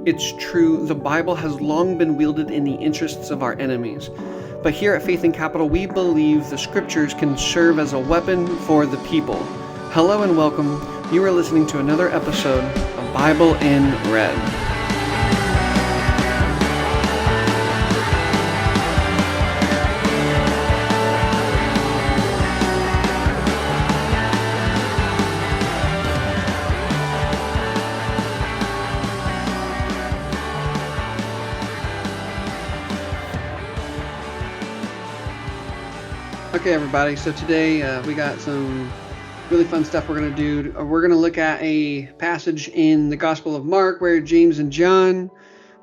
It's true, the Bible has long been wielded in the interests of our enemies. But here at Faith in Capital, we believe the scriptures can serve as a weapon for the people. Hello and welcome. You are listening to another episode of Bible in Red. Okay, everybody, so today we got some really fun stuff we're going to do. We're going to look at a passage in the Gospel of Mark where James and John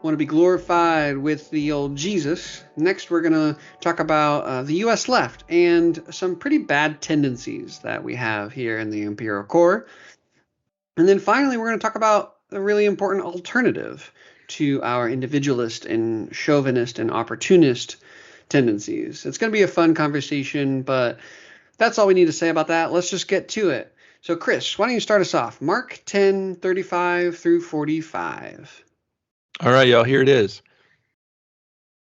want to be glorified with the old Jesus. Next, we're going to talk about the U.S. left and some pretty bad tendencies that we have here in the imperial core. And then finally, we're going to talk about a really important alternative to our individualist and chauvinist and opportunist tendencies. It's going to be a fun conversation, but that's all we need to say about that. Let's just get to it. So, Chris, why don't you start us off? Mark 10:35 through 45. All right, y'all, here it is.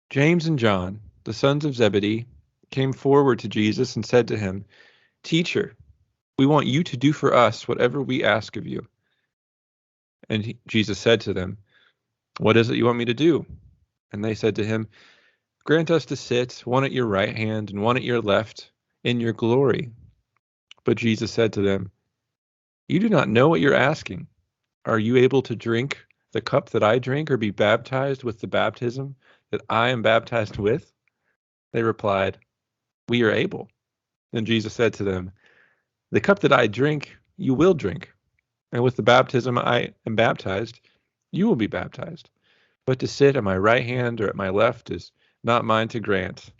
James and John, the sons of Zebedee, came forward to Jesus and said to him, "Teacher, we want you to do for us whatever we ask of you." And Jesus said to them, "What is it you want me to do?" And they said to him, "Grant us to sit, one at your right hand and one at your left, in your glory." But Jesus said to them, "You do not know what you're asking. Are you able to drink the cup that I drink, or be baptized with the baptism that I am baptized with?" They replied, "We are able." Then Jesus said to them, "The cup that I drink, you will drink, and with the baptism I am baptized, you will be baptized. But to sit at my right hand or at my left is not mine to grant,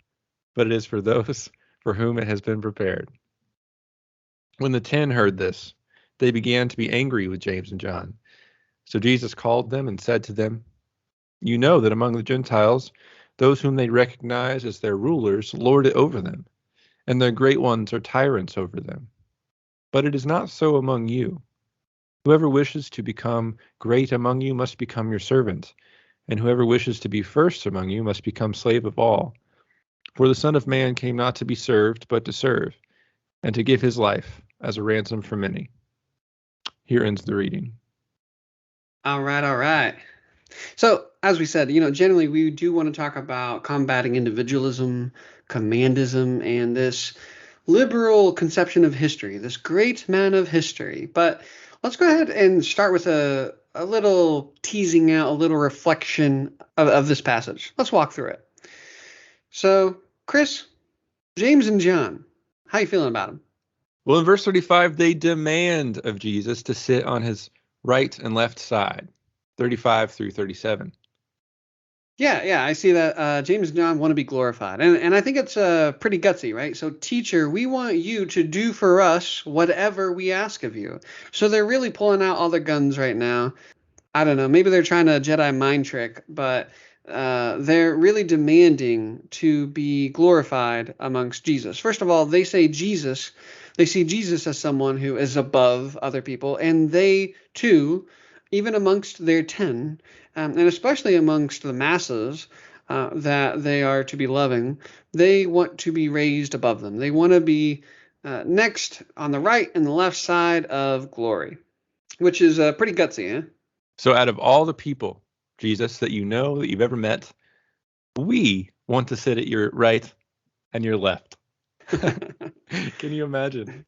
but it is for those for whom it has been prepared." When the 10 heard this, they began to be angry with James and John. So Jesus called them and said to them, "You know that among the Gentiles, those whom they recognize as their rulers lord it over them, and their great ones are tyrants over them. But it is not so among you. Whoever wishes to become great among you must become your servant, and whoever wishes to be first among you must become slave of all. For the Son of Man came not to be served, but to serve, and to give his life as a ransom for many." Here ends the reading. All right. So, as we said, generally we do want to talk about combating individualism, commandism, and this liberal conception of history, this great man of history. But let's go ahead and start with a little teasing out, a little reflection of this passage. Let's walk through it. So, Chris, James and John, how you feeling about them? Well, in verse 35, they demand of Jesus to sit on his right and left side, 35 through 37. Yeah, I see that James and John want to be glorified. And I think it's pretty gutsy, right? So, teacher, we want you to do for us whatever we ask of you. So they're really pulling out all their guns right now. I don't know, maybe they're trying to Jedi mind trick, but they're really demanding to be glorified amongst Jesus. First of all, they see Jesus as someone who is above other people, and they too, even amongst their 10, and especially amongst the masses that they are to be loving, they want to be raised above them. They want to be next on the right and the left side of glory, which is pretty gutsy, eh? So out of all the people, Jesus, that you know, that you've ever met, we want to sit at your right and your left. Can you imagine?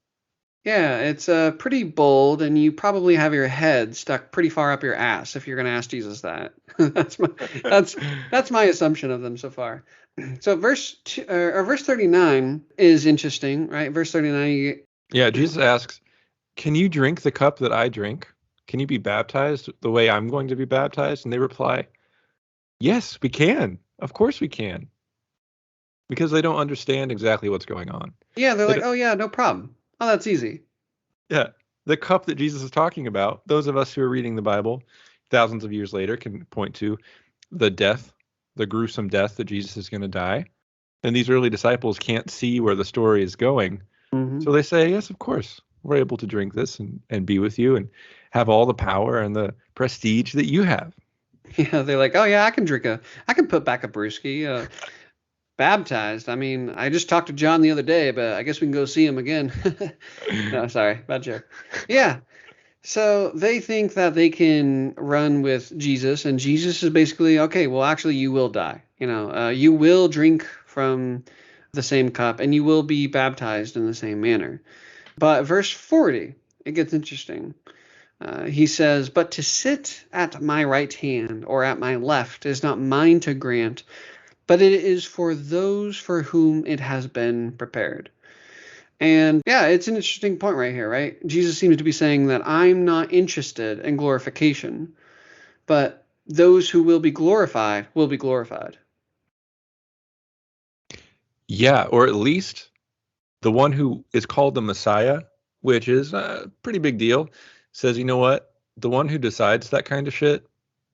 Yeah, it's pretty bold, and you probably have your head stuck pretty far up your ass if you're going to ask Jesus that. that's my assumption of them so far. So verse 39 is interesting, right? Verse 39. Yeah, Jesus asks, "Can you drink the cup that I drink? Can you be baptized the way I'm going to be baptized?" And they reply, "Yes, we can. Of course we can." Because they don't understand exactly what's going on. Yeah, they're like, "Oh yeah, no problem. Oh, that's easy." Yeah, the cup that Jesus is talking about, those of us who are reading the Bible thousands of years later can point to the death, the gruesome death that Jesus is going to die. And these early disciples can't see where the story is going. Mm-hmm. So they say, yes, of course, we're able to drink this and be with you and have all the power and the prestige that you have. Yeah, they're like, oh yeah, I can put back a brewski. Baptized. I mean, I just talked to John the other day, but I guess we can go see him again. No, sorry, bad joke. Yeah. So they think that they can run with Jesus, and Jesus is basically, okay, well, actually, you will die. You will drink from the same cup, and you will be baptized in the same manner. But verse 40, it gets interesting. He says, but to sit at my right hand or at my left is not mine to grant, but it is for those for whom it has been prepared. And yeah, it's an interesting point right here, right? Jesus seems to be saying that I'm not interested in glorification, but those who will be glorified will be glorified. Yeah, or at least the one who is called the Messiah, which is a pretty big deal, says, you know what? The one who decides that kind of shit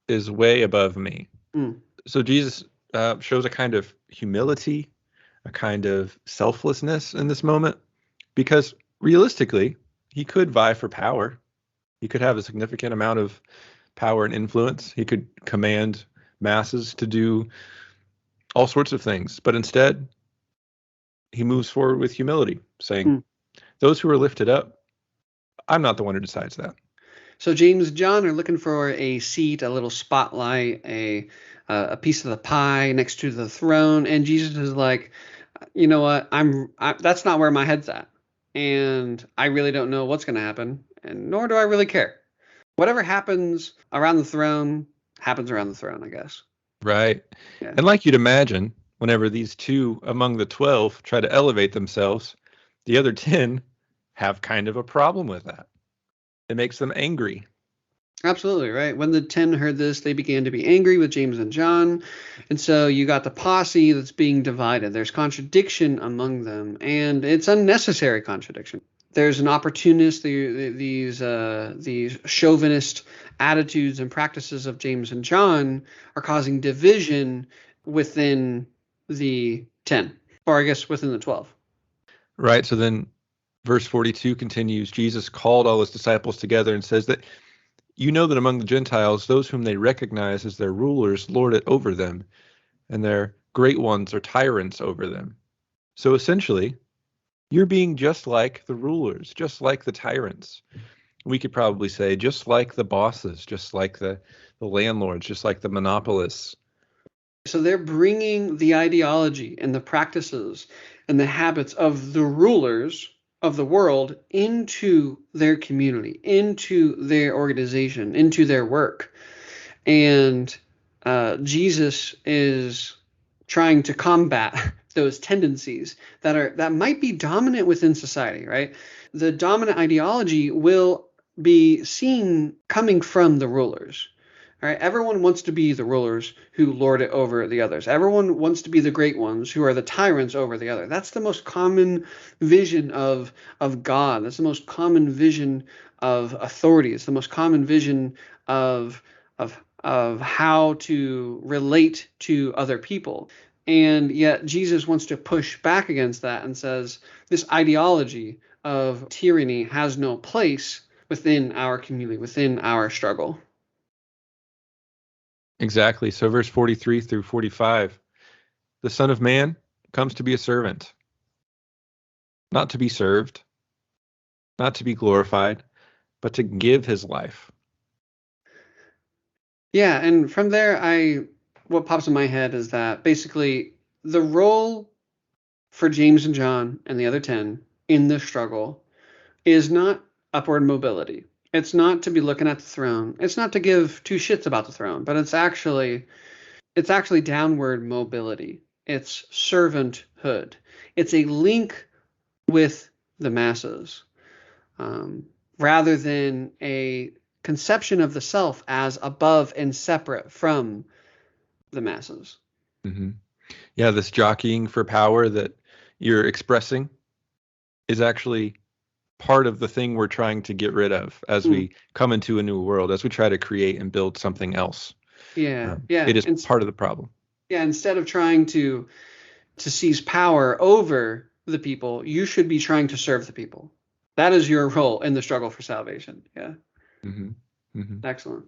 is way above me. Mm, So Jesus shows a kind of humility, a kind of selflessness in this moment, because realistically, he could vie for power. He could have a significant amount of power and influence. He could command masses to do all sorts of things. But instead, he moves forward with humility, saying, mm. those who are lifted up, I'm not the one who decides that. So James and John are looking for a seat, a little spotlight, a piece of the pie next to the throne, and Jesus is like, you know what? That's not where my head's at, and I really don't know what's going to happen, and nor do I really care. Whatever happens around the throne happens around the throne, I guess. Right. Yeah, And like you'd imagine, whenever these two among the 12 try to elevate themselves, the other 10 have kind of a problem with that. It makes them angry. absolutely right. When the 10 heard this, they began to be angry with James and John, and so you got the posse that's being divided. There's contradiction among them, and it's unnecessary contradiction. There's an opportunist, these chauvinist attitudes and practices of James and John are causing division within the 10, or I guess within the 12. Right. So then verse 42 continues, Jesus called all his disciples together and says that you know that among the Gentiles, those whom they recognize as their rulers lord it over them, and their great ones are tyrants over them. So essentially, you're being just like the rulers, just like the tyrants. We could probably say just like the bosses, just like the landlords, just like the monopolists. So they're bringing the ideology and the practices and the habits of the rulers of the world into their community, into their organization, into their work. And Jesus is trying to combat those tendencies that might be dominant within society, right? The dominant ideology will be seen coming from the rulers. All right, everyone wants to be the rulers who lord it over the others. Everyone wants to be the great ones who are the tyrants over the other. That's the most common vision of God. That's the most common vision of authority. It's the most common vision of how to relate to other people. And yet Jesus wants to push back against that and says this ideology of tyranny has no place within our community, within our struggle. Exactly. So verse 43 through 45, the Son of Man comes to be a servant, not to be served, not to be glorified, but to give his life. Yeah, and from there, what pops in my head is that basically the role for James and John and the other 10 in this struggle is not upward mobility. It's not to be looking at the throne. It's not to give two shits about the throne, but it's actually downward mobility. It's servanthood. It's a link with the masses, rather than a conception of the self as above and separate from the masses. Mm-hmm. Yeah, this jockeying for power that you're expressing is actually part of the thing we're trying to get rid of as Mm, we come into a new world, as we try to create and build something else. yeah, yeah, It is and part of the problem. yeah. Instead of trying to seize power over the people, you should be trying to serve the people. That is your role in the struggle for salvation. Yeah, Mm-hmm. Mm-hmm. excellent.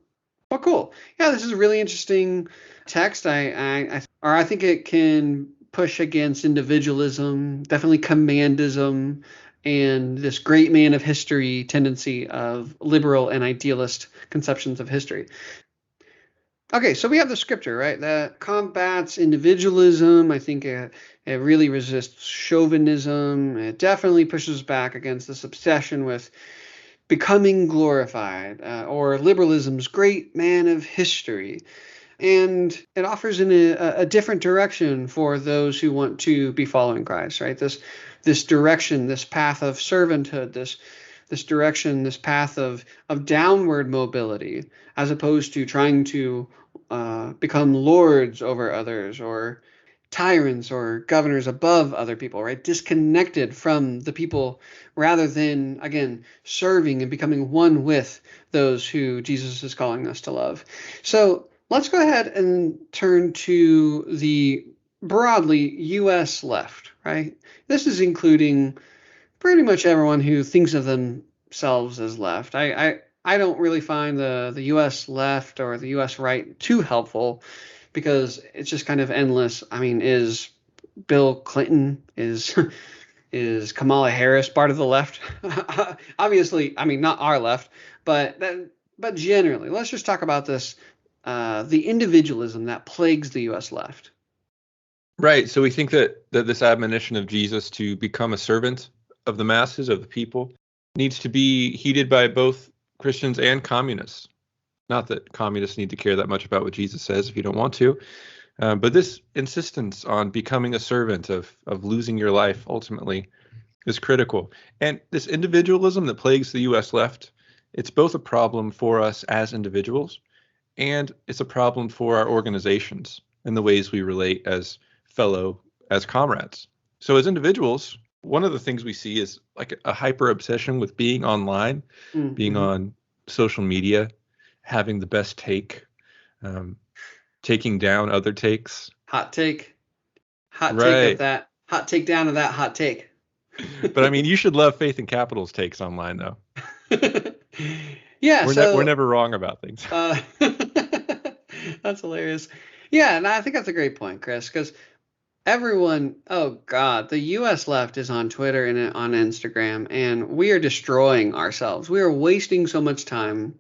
Well, cool. Yeah, this is a really interesting text. I think it can push against individualism, definitely commandism, and this great man of history tendency of liberal and idealist conceptions of history. Okay, so we have the scripture, right, that combats individualism. I think it really resists chauvinism. It definitely pushes back against this obsession with becoming glorified, or liberalism's great man of history. And it offers in a different direction for those who want to be following Christ, right? This direction, this path of servanthood, this direction, this path of downward mobility, as opposed to trying to become lords over others or tyrants or governors above other people, right? Disconnected from the people rather than, again, serving and becoming one with those who Jesus is calling us to love. So let's go ahead and turn to the broadly US left, right? This is including pretty much everyone who thinks of themselves as left. I don't really find the U.S. left or the U.S. right too helpful because it's just kind of endless. I mean, is Bill Clinton, is Kamala Harris part of the left? Obviously, I mean, not our left, but generally, let's just talk about this, the individualism that plagues the U.S. left. Right. So we think that this admonition of Jesus to become a servant of the masses, of the people, needs to be heeded by both Christians and communists. Not that communists need to care that much about what Jesus says if you don't want to, but this insistence on becoming a servant, of losing your life ultimately, is critical. And this individualism that plagues the U.S. left, it's both a problem for us as individuals, and it's a problem for our organizations and the ways we relate as comrades. So as individuals, one of the things we see is like a hyper obsession with being online, being Mm-hmm. on social media, having the best take, taking down other takes. Hot take. Hot take of Right. that. Hot take down of that hot take. But I mean, you should love Faith and Capital's takes online, though. Yeah, We're so never wrong about things. that's hilarious. Yeah, and I think that's a great point, Chris, because everyone, oh God, the US left is on Twitter and on Instagram, and we are destroying ourselves. We are wasting so much time.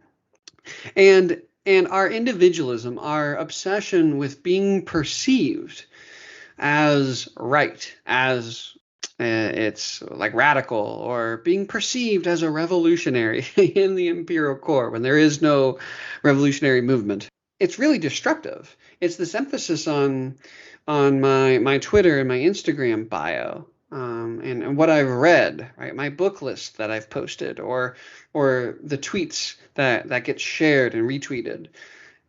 And our individualism, our obsession with being perceived as right, as it's like radical, or being perceived as a revolutionary in the imperial court when there is no revolutionary movement. It's really destructive. It's this emphasis on my Twitter and my Instagram bio, and what I've read, right? My book list that I've posted, or the tweets that get shared and retweeted.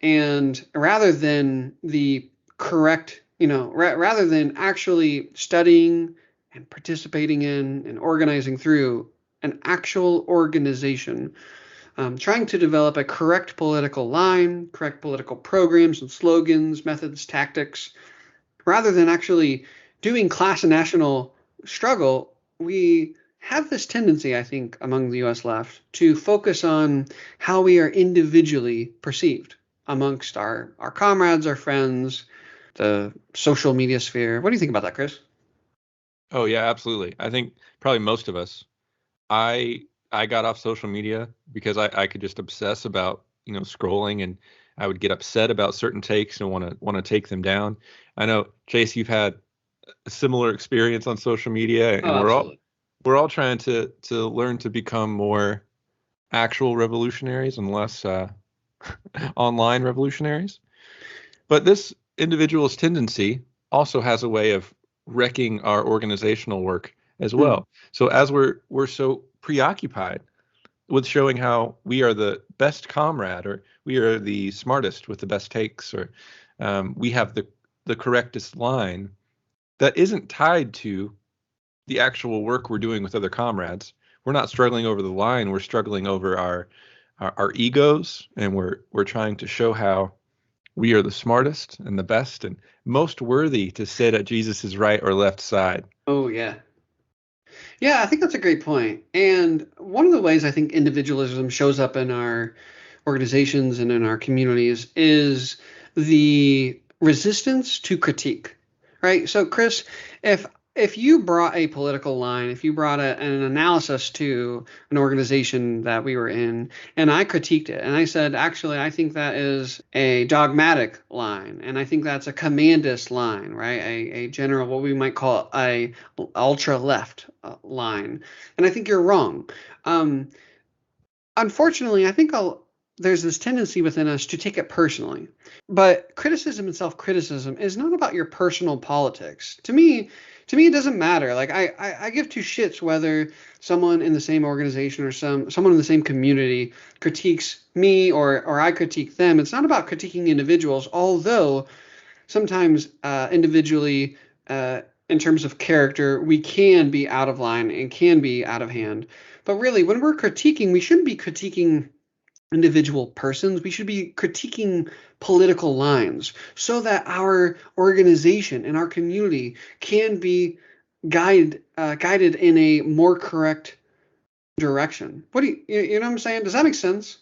And rather than the correct, rather than actually studying and participating in and organizing through an actual organization, trying to develop a correct political line, correct political programs and slogans, methods, tactics, rather than actually doing class and national struggle, we have this tendency, I think, among the US left to focus on how we are individually perceived amongst our comrades, our friends, the social media sphere. What do you think about that, Chris? Oh yeah, absolutely. I think probably most of us. I got off social media because I could just obsess about, scrolling, and I would get upset about certain takes and want to take them down. I know, Chase, you've had a similar experience on social media, Oh, and absolutely. we're all trying to learn to become more actual revolutionaries and less online revolutionaries. But this individualist tendency also has a way of wrecking our organizational work as Hmm. well. So as we're so preoccupied with showing how we are the best comrade, or we are the smartest with the best takes, or we have the correctest line that isn't tied to the actual work we're doing with other comrades. We're not struggling over the line. We're struggling over our egos, and we're trying to show how we are the smartest and the best and most worthy to sit at Jesus's right or left side. Oh, yeah. Yeah, I think that's a great point. And one of the ways I think individualism shows up in our organizations and in our communities is the resistance to critique, right? So, Chris, if if you brought a political line, if you brought an analysis to an organization that we were in, and I critiqued it, and I said, actually, I think that is a dogmatic line, and I think that's a commandist line, right? A general, what we might call a ultra left line, and I think you're wrong. Um, Unfortunately, I think there's this tendency within us to take it personally. But criticism and self-criticism is not about your personal politics. To me, it doesn't matter. Like I give two shits whether someone in the same organization or someone in the same community critiques me or I critique them. It's not about critiquing individuals, although sometimes individually, in terms of character, we can be out of line and can be out of hand. But really, when we're critiquing, we shouldn't be critiquing individual persons. We should be critiquing political lines so that our organization and our community can be guided in a more correct direction. What do you know what I'm saying? Does that make sense?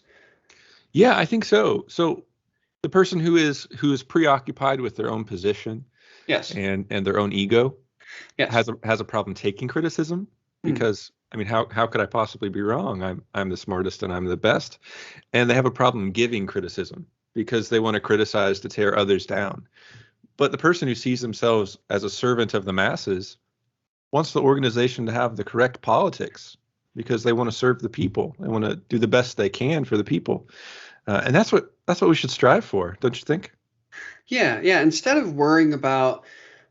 Yeah, I think so. So the person who is preoccupied with their own position Yes. and their own ego Yes. has a problem taking criticism Hmm. because I mean how could I possibly be wrong? I'm the smartest and I'm the best. And they have a problem giving criticism because they want to criticize to tear others down. But the person who sees themselves as a servant of the masses wants the organization to have the correct politics because they want to serve the people. They want to do the best they can for the people. And that's what we should strive for, don't you think? Yeah, yeah. Instead of worrying about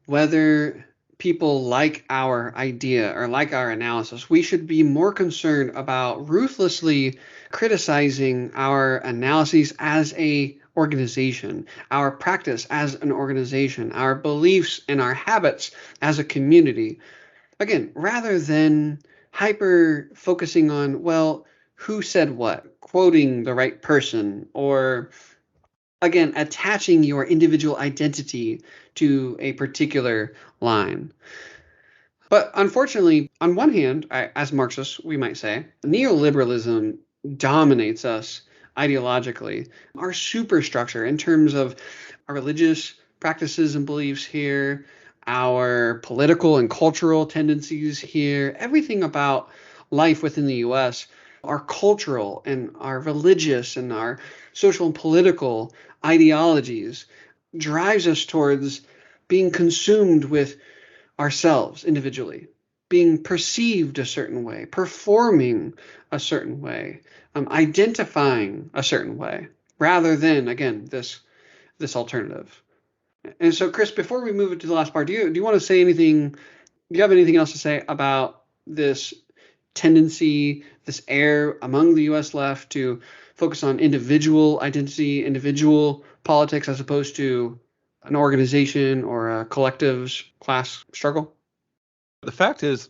whether people like our idea or like our analysis, we should be more concerned about ruthlessly criticizing our analyses as a organization, our practice as an organization, our beliefs and our habits as a community. Again, rather than hyper focusing on, well, who said what, quoting the right person, or again, attaching your individual identity to a particular line. But unfortunately, on one hand, as Marxists, we might say, neoliberalism dominates us ideologically. Our superstructure in terms of our religious practices and beliefs here, our political and cultural tendencies here, everything about life within the US, our cultural and our religious and our social and political ideologies drives us towards being consumed with ourselves individually, being perceived a certain way, performing a certain way, identifying a certain way, rather than again this alternative. And so, Chris, before we move to the last part, do you want to say anything? Do you have anything else to say about this tendency, this error among the U.S. left to focus on individual identity, individual politics, as opposed to an organization or a collective's class struggle? The fact is,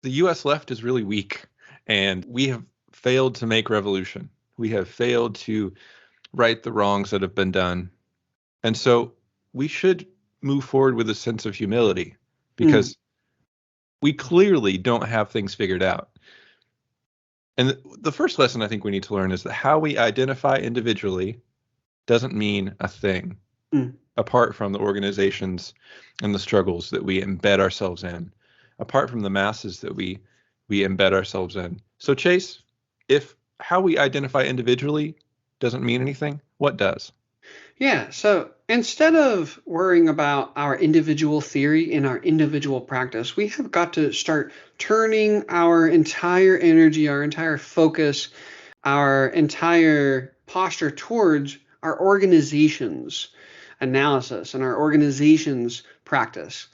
the US left is really weak, and we have failed to make revolution. We have failed to right the wrongs that have been done. And so we should move forward with a sense of humility Mm, because we clearly don't have things figured out. And the first lesson I think we need to learn is that how we identify individually doesn't mean a thing mm. apart from the organizations and the struggles that we embed ourselves in, apart from the masses that we embed ourselves in. So Chase, if how we identify individually doesn't mean anything, what does? Yeah, so instead of worrying about our individual theory and our individual practice, we have got to start turning our entire energy, our entire focus, our entire posture towards our organization's analysis and our organization's practice.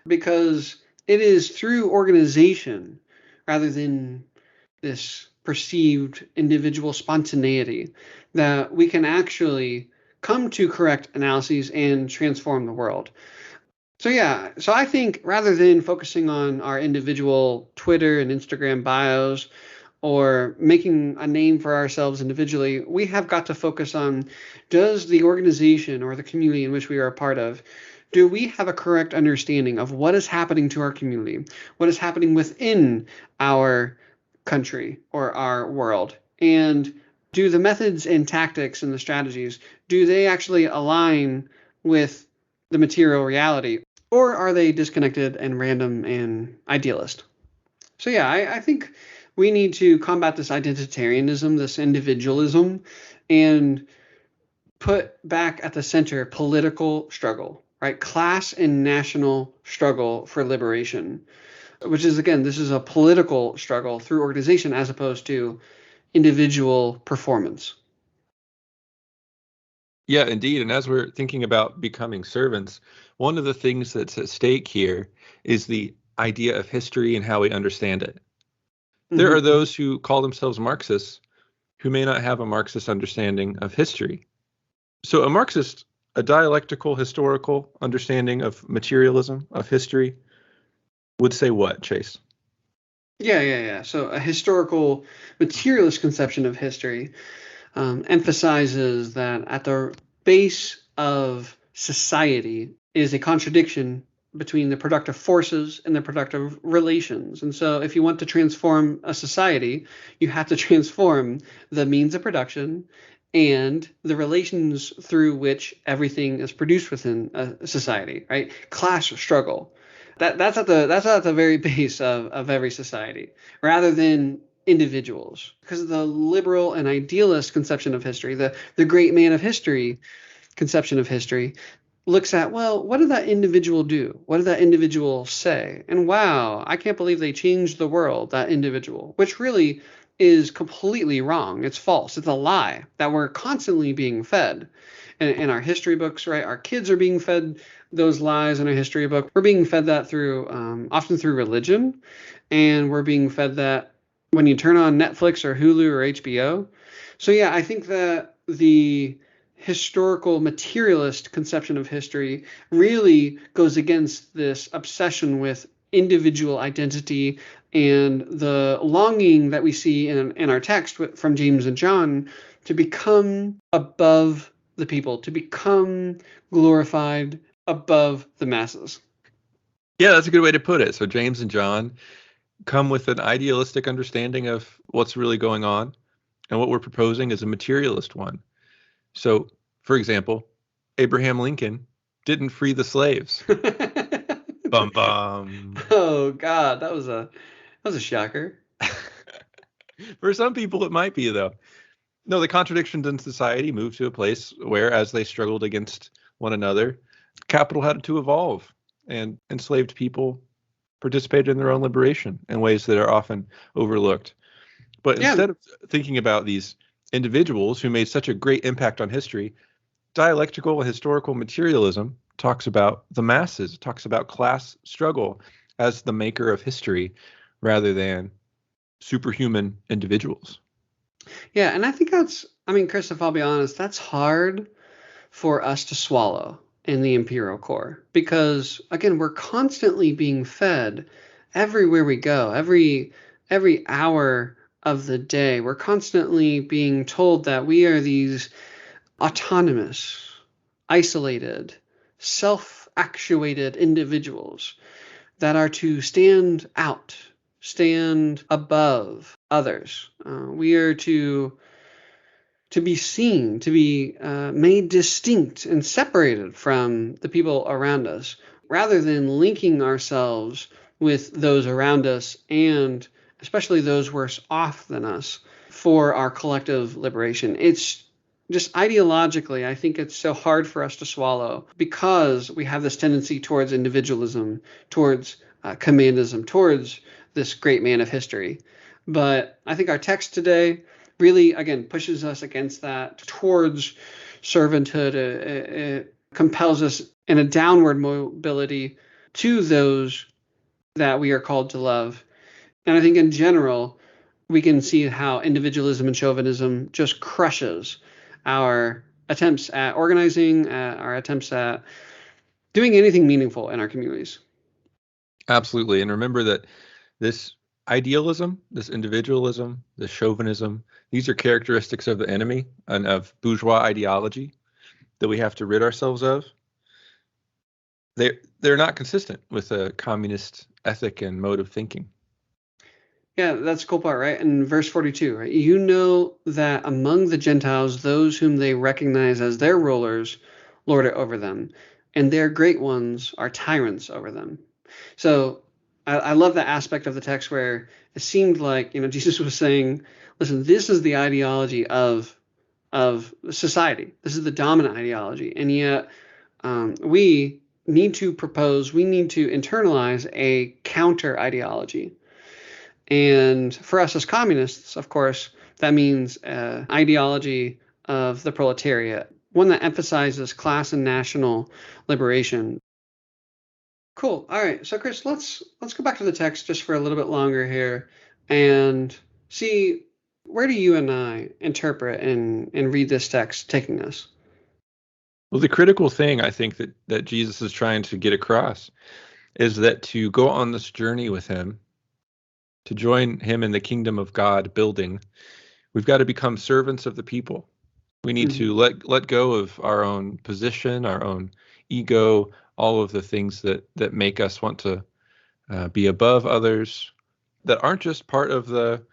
Because it is through organization rather than this perceived individual spontaneity that we can actually come to correct analyses and transform the world. So yeah, so I think rather than focusing on our individual Twitter and Instagram bios or making a name for ourselves individually, we have got to focus on, does the organization or the community in which we are a part of, do we have a correct understanding of what is happening to our community, what is happening within our country or our world? And Do the methods and tactics and the strategies, do they actually align with the material reality, or are they disconnected and random and idealist? So yeah, I think we need to combat this identitarianism, this individualism, and put back at the center political struggle, right? Class and national struggle for liberation, which is, again, this is a political struggle through organization as opposed to individual performance. Yeah, indeed. And as we're thinking about becoming servants, one of the things that's at stake here is the idea of history and how we understand it. There Mm-hmm. are those who call themselves Marxists who may not have a Marxist understanding of history. So, a Marxist, a dialectical, historical understanding of materialism, of history, would say what, Chase? Yeah. So a historical materialist conception of history emphasizes that at the base of society is a contradiction between the productive forces and the productive relations. And so, if you want to transform a society, you have to transform the means of production and the relations through which everything is produced within a society, right? Class struggle. That's at the very base of every society, rather than individuals, because the liberal and idealist conception of history, the great man of history conception of history, looks at, well, what did that individual do? What did that individual say? And wow, I can't believe they changed the world, that individual, which really is completely wrong. It's false. It's a lie that we're constantly being fed in our history books, right? Our kids are being fed those lies in our history book. We're being fed that through often through religion, and we're being fed that when you turn on Netflix or Hulu or HBO. So yeah, I think that the historical materialist conception of history really goes against this obsession with individual identity and the longing that we see in our text from James and John to become above the people, to become glorified above the masses. Yeah, that's a good way to put it. So, James and John come with an idealistic understanding of what's really going on, and what we're proposing is a materialist one. So, for example, Abraham Lincoln didn't free the slaves. Bum bum. Oh God, that was a shocker. For some people, it might be, though. No, the contradictions in society moved to a place where, as they struggled against one another, capital had to evolve, and enslaved people participated in their own liberation in ways that are often overlooked. But Yeah, instead of thinking about these individuals who made such a great impact on history, dialectical and historical materialism talks about the masses, talks about class struggle as the maker of history rather than superhuman individuals. yeah, and I think I mean, Chris, if I'll be honest, that's hard for us to swallow in the imperial core because, again, we're constantly being fed everywhere we go, every hour of the day. We're constantly being told that we are these autonomous, isolated, self-actuated individuals that are to stand out, stand above others. We are to be seen, to be made distinct and separated from the people around us, rather than linking ourselves with those around us and especially those worse off than us for our collective liberation. It's just ideologically, I think it's so hard for us to swallow because we have this tendency towards individualism, towards commandism, towards this great man of history. But I think our text today really, again, pushes us against that towards servanthood. It compels us in a downward mobility to those that we are called to love. And I think in general, we can see how individualism and chauvinism just crushes our attempts at organizing, our attempts at doing anything meaningful in our communities. Absolutely. And remember that this idealism, this individualism, this chauvinism, these are characteristics of the enemy and of bourgeois ideology that we have to rid ourselves of. They're not consistent with a communist ethic and mode of thinking. Yeah, that's the cool part, right? In verse 42, right? You know that among the Gentiles, those whom they recognize as their rulers lord it over them, and their great ones are tyrants over them. So I love that aspect of the text where it seemed like, Jesus was saying, listen, this is the ideology of society. This is the dominant ideology. And yet we need to internalize a counter ideology. And for us as communists, of course, that means ideology of the proletariat, one that emphasizes class and national liberation. Cool. All right. So Chris, let's go back to the text just for a little bit longer here and see, where do you and I interpret and read this text taking us? Well, the critical thing I think that Jesus is trying to get across is that to go on this journey with him, to join him in the kingdom of God building, we've got to become servants of the people. We need Mhm. to let go of our own position, our own ego, all of the things that make us want to be above others, that aren't just part of the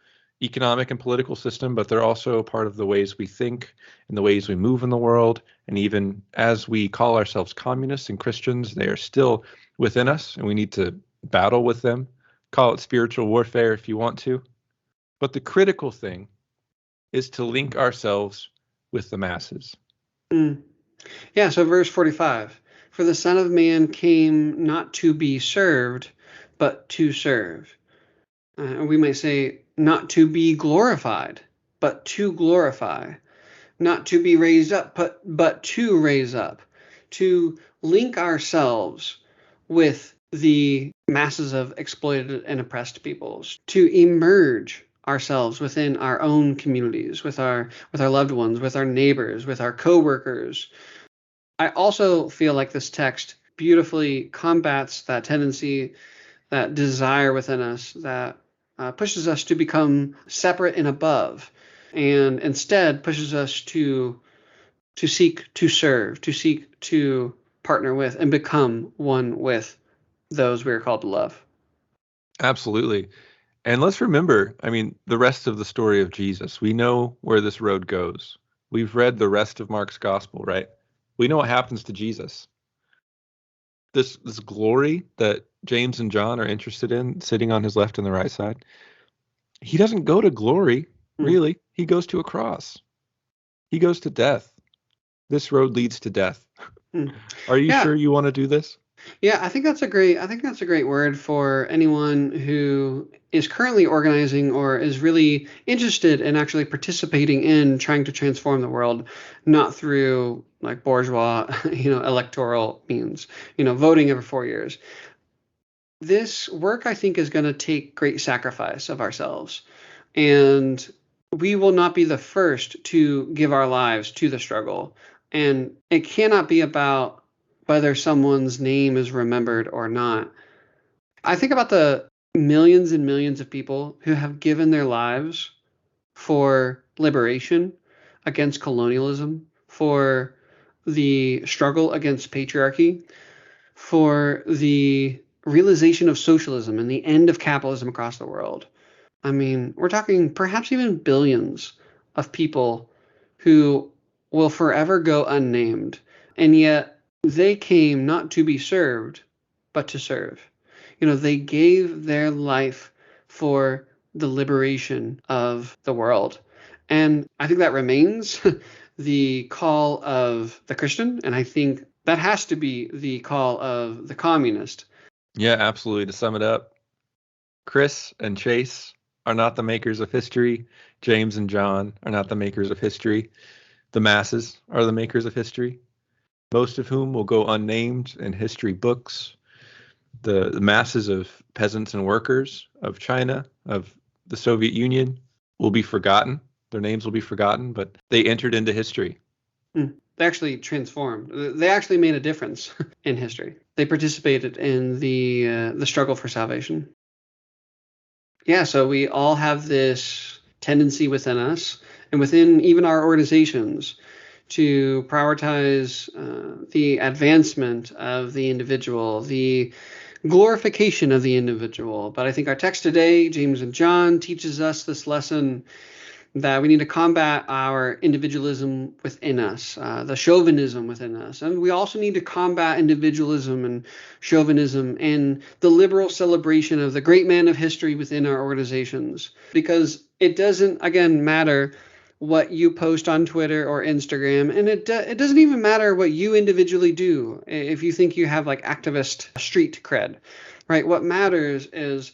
economic and political system, but they're also part of the ways we think and the ways we move in the world. And even as we call ourselves communists and Christians, they are still within us, and we need to battle with them. Call it spiritual warfare if you want to. But the critical thing is to link ourselves with the masses. Mm. Yeah, so verse 45. For the Son of Man came not to be served, but to serve. We might say, not to be glorified, but to glorify. Not to be raised up, but to raise up. To link ourselves with the masses of exploited and oppressed peoples. To emerge ourselves within our own communities, with our loved ones, with our neighbors, with our coworkers. I also feel like this text beautifully combats that tendency, that desire within us that pushes us to become separate and above, and instead pushes us to seek to serve, to seek to partner with and become one with those we are called to love. Absolutely. And let's remember, I mean, the rest of the story of Jesus. We know where this road goes. We've read the rest of Mark's gospel, right? We know what happens to Jesus. This glory that James and John are interested in, sitting on his left and the right side, he doesn't go to glory, Mm, really. He goes to a cross. He goes to death. This road leads to death. mm. Are you Yeah, sure you want to do this? yeah, I think that's a great word for anyone who is currently organizing or is really interested in actually participating in trying to transform the world, not through like bourgeois, electoral means, voting every 4 years. This work, I think, is going to take great sacrifice of ourselves. And we will not be the first to give our lives to the struggle. And it cannot be about whether someone's name is remembered or not. I think about the millions and millions of people who have given their lives for liberation against colonialism, for the struggle against patriarchy, for the realization of socialism and the end of capitalism across the world. I mean, we're talking perhaps even billions of people who will forever go unnamed, and yet they came not to be served, but to serve. They gave their life for the liberation of the world. And I think that remains the call of the Christian, and I think that has to be the call of the communist. Yeah, absolutely. To sum it up, Chris and Chase are not the makers of history. James and John are not the makers of history. The masses are the makers of history, most of whom will go unnamed in history books. The masses of peasants and workers of China, of the Soviet Union, will be forgotten. Their names will be forgotten, but they entered into history. They actually transformed. They actually made a difference in history. They participated in the struggle for salvation. Yeah, so we all have this tendency within us and within even our organizations to prioritize the advancement of the individual, the glorification of the individual. But I think our text today, James and John, teaches us this lesson that we need to combat our individualism within us, the chauvinism within us. And we also need to combat individualism and chauvinism and the liberal celebration of the great man of history within our organizations. Because it doesn't, again, matter what you post on Twitter or Instagram, and it doesn't even matter what you individually do if you think you have like activist street cred, right? What matters is,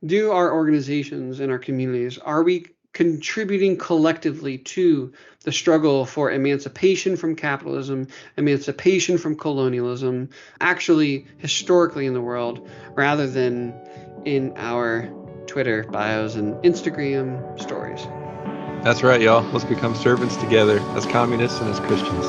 do our organizations and our communities, are we contributing collectively to the struggle for emancipation from capitalism, emancipation from colonialism, actually historically in the world, rather than in our Twitter bios and Instagram stories? That's right, y'all. Let's become servants together as communists and as Christians.